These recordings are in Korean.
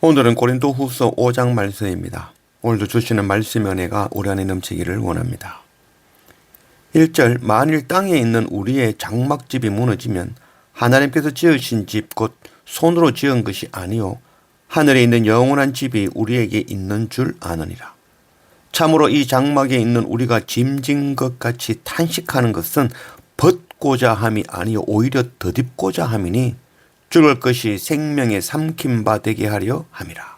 오늘은 고린도후서 5장 말씀입니다. 오늘도 주시는 말씀의 은혜가 우리 안에 넘치기를 원합니다. 1절 만일 땅에 있는 우리의 장막집이 무너지면 하나님께서 지으신 집 곧 손으로 지은 것이 아니요 하늘에 있는 영원한 집이 우리에게 있는 줄 아느니라. 참으로 이 장막에 있는 우리가 짐진 것 같이 탄식하는 것은 벗고자 함이 아니요 오히려 덧입고자 함이니 죽을 것이 생명에 삼킨 바 되게 하려 함이라.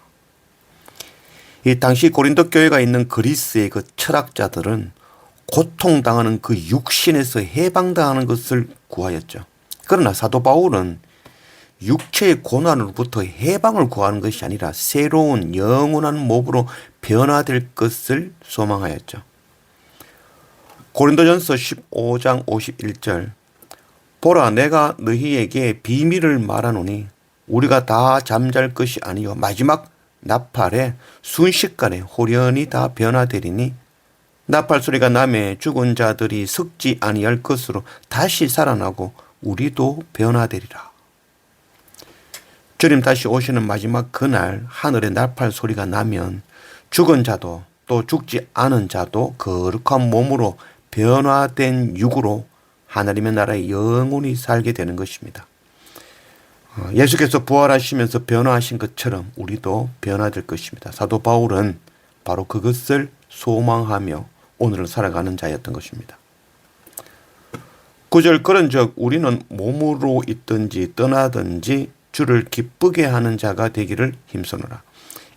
이 당시 고린도 교회가 있는 그리스의 그 철학자들은 고통당하는 그 육신에서 해방당하는 것을 구하였죠. 그러나 사도 바울은 육체의 고난으로부터 해방을 구하는 것이 아니라 새로운 영원한 몸으로 변화될 것을 소망하였죠. 고린도전서 15장 51절 보라 내가 너희에게 비밀을 말하노니 우리가 다 잠잘 것이 아니요 마지막 나팔에 순식간에 홀연히 다 변화되리니 나팔 소리가 나매 죽은 자들이 썩지 아니할 것으로 다시 살아나고 우리도 변화되리라. 주님 다시 오시는 마지막 그날 하늘에 나팔 소리가 나면 죽은 자도 또 죽지 않은 자도 거룩한 몸으로 변화된 육으로 하나님의 나라에 영원히 살게 되는 것입니다. 예수께서 부활하시면서 변화하신 것처럼 우리도 변화될 것입니다. 사도 바울은 바로 그것을 소망하며 오늘을 살아가는 자였던 것입니다. 9절 그런즉 우리는 몸으로 있든지 떠나든지 주를 기쁘게 하는 자가 되기를 힘쓰노라.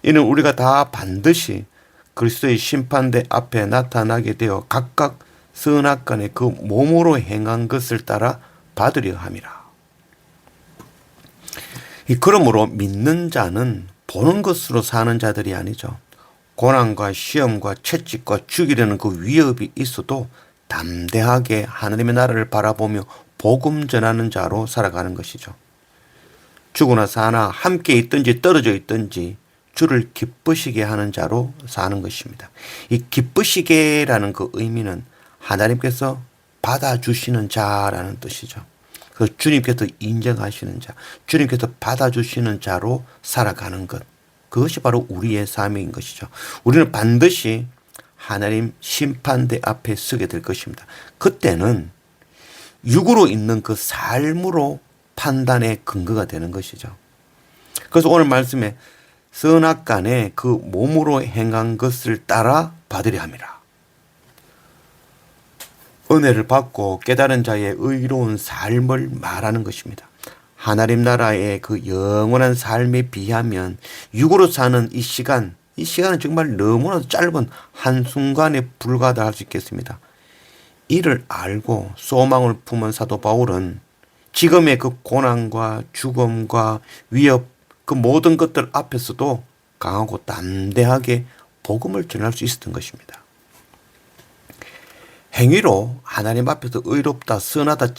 이는 우리가 다 반드시 그리스도의 심판대 앞에 나타나게 되어 각각 선악간에 그 몸으로 행한 것을 따라 받으려 함이라. 그러므로 믿는 자는 보는 것으로 사는 자들이 아니죠. 고난과 시험과 채찍과 죽이려는 그 위협이 있어도 담대하게 하나님의 나라를 바라보며 복음 전하는 자로 살아가는 것이죠. 죽으나 사나 함께 있든지 떨어져 있든지 주를 기쁘시게 하는 자로 사는 것입니다. 이 기쁘시게라는 그 의미는 하나님께서 받아주시는 자라는 뜻이죠. 그 주님께서 인정하시는 자, 주님께서 받아주시는 자로 살아가는 것. 그것이 바로 우리의 삶인 것이죠. 우리는 반드시 하나님 심판대 앞에 서게 될 것입니다. 그때는 육으로 있는 그 삶으로 판단의 근거가 되는 것이죠. 그래서 오늘 말씀에 선악간에 그 몸으로 행한 것을 따라 받으려 함이라. 은혜를 받고 깨달은 자의 의로운 삶을 말하는 것입니다. 하나님 나라의 그 영원한 삶에 비하면 육으로 사는 이 시간은 정말 너무나도 짧은 한순간에 불과하다 할 수 있겠습니다. 이를 알고 소망을 품은 사도 바울은 지금의 그 고난과 죽음과 위협 그 모든 것들 앞에서도 강하고 담대하게 복음을 전할 수 있었던 것입니다. 행위로 하나님 앞에서 의롭다 선하다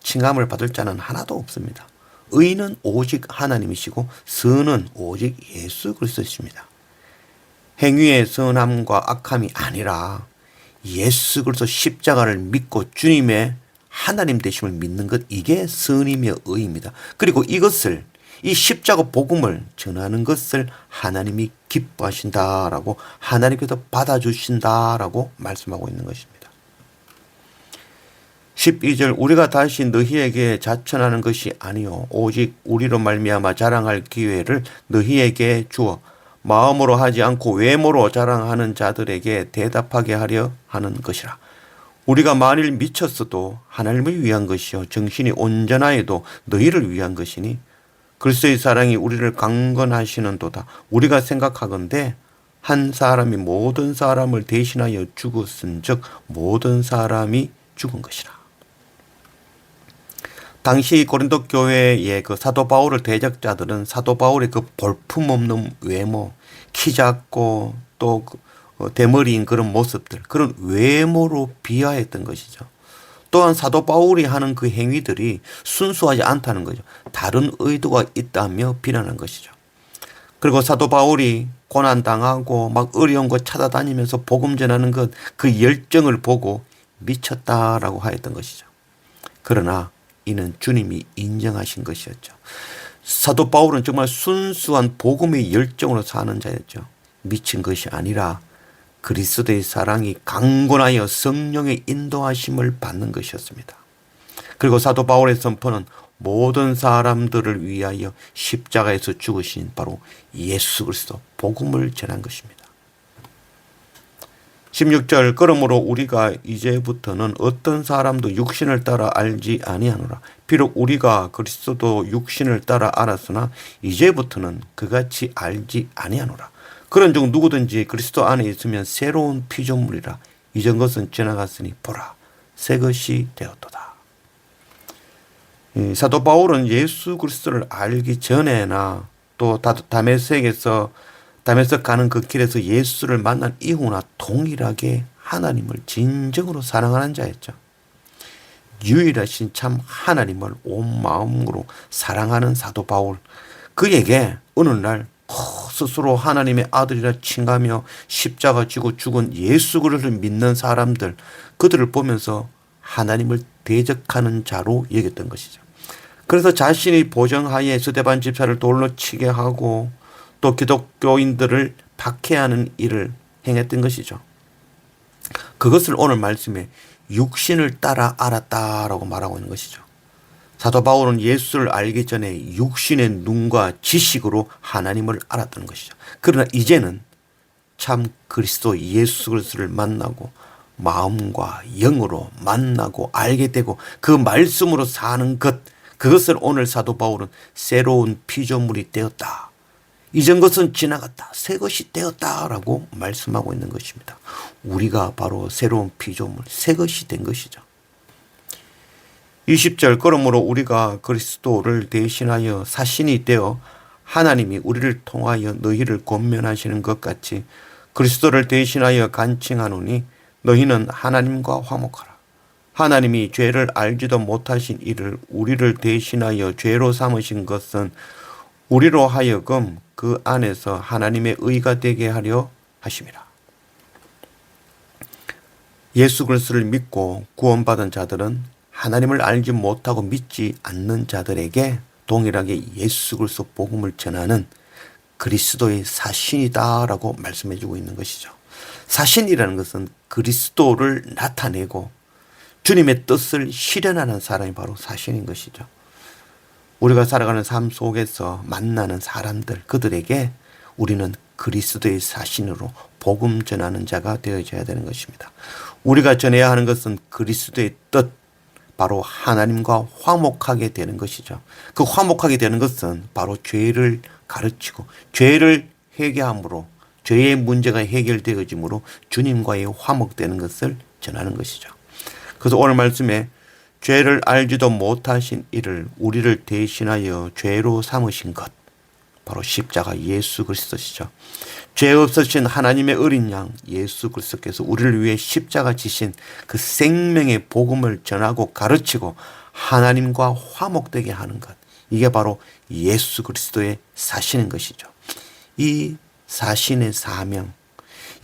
칭함을 받을 자는 하나도 없습니다. 의는 오직 하나님이시고 선은 오직 예수 그리스도이십니다. 행위의 선함과 악함이 아니라 예수 그리스도 십자가를 믿고 주님의 하나님 되심을 믿는 것, 이게 선이며 의입니다. 그리고 이것을 이 십자가 복음을 전하는 것을 하나님이 기뻐하신다라고, 하나님께서 받아주신다라고 말씀하고 있는 것입니다. 12절 우리가 다시 너희에게 자천하는 것이 아니요 오직 우리로 말미암아 자랑할 기회를 너희에게 주어 마음으로 하지 않고 외모로 자랑하는 자들에게 대답하게 하려 하는 것이라. 우리가 만일 미쳤어도 하나님을 위한 것이요 정신이 온전하여도 너희를 위한 것이니 그리스도의 사랑이 우리를 강건하시는도다. 우리가 생각하건대 한 사람이 모든 사람을 대신하여 죽었은즉 모든 사람이 죽은 것이라. 당시 고린도 교회의 그 사도 바울을 대적자들은 사도 바울의 그 볼품없는 외모, 키 작고 또 대머리인 그런 모습들, 그런 외모로 비하했던 것이죠. 또한 사도 바울이 하는 그 행위들이 순수하지 않다는 거죠. 다른 의도가 있다며 비난한 것이죠. 그리고 사도 바울이 고난당하고 막 어려운 거 찾아다니면서 복음 전하는 것, 그 열정을 보고 미쳤다라고 하였던 것이죠. 그러나 이는 주님이 인정하신 것이었죠. 사도 바울은 정말 순수한 복음의 열정으로 사는 자였죠. 미친 것이 아니라 그리스도의 사랑이 강건하여 성령의 인도하심을 받는 것이었습니다. 그리고 사도 바울의 선포는 모든 사람들을 위하여 십자가에서 죽으신 바로 예수 그리스도 복음을 전한 것입니다. 16절 그러므로 우리가 이제부터는 어떤 사람도 육신을 따라 알지 아니하노라. 비록 우리가 그리스도도 육신을 따라 알았으나 이제부터는 그같이 알지 아니하노라. 그런즉 누구든지 그리스도 안에 있으면 새로운 피조물이라. 이전 것은 지나갔으니 보라 새 것이 되었도다. 사도 바울은 예수 그리스도를 알기 전에나 또 다메섹 가는 그 길에서 예수를 만난 이후나 동일하게 하나님을 진정으로 사랑하는 자였죠. 유일하신 참 하나님을 온 마음으로 사랑하는 사도 바울. 그에게 어느 날 스스로 하나님의 아들이라 칭하며 십자가 지고 죽은 예수 그리스도를 믿는 사람들, 그들을 보면서 하나님을 대적하는 자로 여겼던 것이죠. 그래서 자신이 보정하에 스데반 집사를 돌로 치게 하고 또 기독교인들을 박해하는 일을 행했던 것이죠. 그것을 오늘 말씀에 육신을 따라 알았다라고 말하고 있는 것이죠. 사도 바울은 예수를 알기 전에 육신의 눈과 지식으로 하나님을 알았던 것이죠. 그러나 이제는 참 그리스도 예수 그리스도를 만나고 마음과 영으로 만나고 알게 되고 그 말씀으로 사는 것, 그것을 오늘 사도 바울은 새로운 피조물이 되었다. 이전 것은 지나갔다. 새 것이 되었다라고 말씀하고 있는 것입니다. 우리가 바로 새로운 피조물, 새 것이 된 것이죠. 20절 그러므로 우리가 그리스도를 대신하여 사신이 되어 하나님이 우리를 통하여 너희를 권면하시는 것 같이 그리스도를 대신하여 간청하노니 너희는 하나님과 화목하라. 하나님이 죄를 알지도 못하신 이를 우리를 대신하여 죄로 삼으신 것은 우리로 하여금 그 안에서 하나님의 의가 되게 하려 하심이라. 예수 그리스도를 믿고 구원받은 자들은 하나님을 알지 못하고 믿지 않는 자들에게 동일하게 예수 그리스도 복음을 전하는 그리스도의 사신이다라고 말씀해주고 있는 것이죠. 사신이라는 것은 그리스도를 나타내고 주님의 뜻을 실현하는 사람이 바로 사신인 것이죠. 우리가 살아가는 삶 속에서 만나는 사람들, 그들에게 우리는 그리스도의 사신으로 복음 전하는 자가 되어져야 되는 것입니다. 우리가 전해야 하는 것은 그리스도의 뜻, 바로 하나님과 화목하게 되는 것이죠. 그 화목하게 되는 것은 바로 죄를 가르치고 죄를 회개함으로 죄의 문제가 해결되어지므로 주님과의 화목되는 것을 전하는 것이죠. 그래서 오늘 말씀에 죄를 알지도 못하신 이를 우리를 대신하여 죄로 삼으신 것, 바로 십자가 예수 그리스도시죠. 죄 없으신 하나님의 어린 양 예수 그리스도께서 우리를 위해 십자가 지신 그 생명의 복음을 전하고 가르치고 하나님과 화목되게 하는 것, 이게 바로 예수 그리스도의 사신인 것이죠. 이 사신의 사명,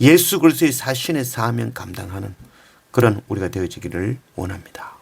예수 그리스도의 사신의 사명 감당하는 그런 우리가 되어지기를 원합니다.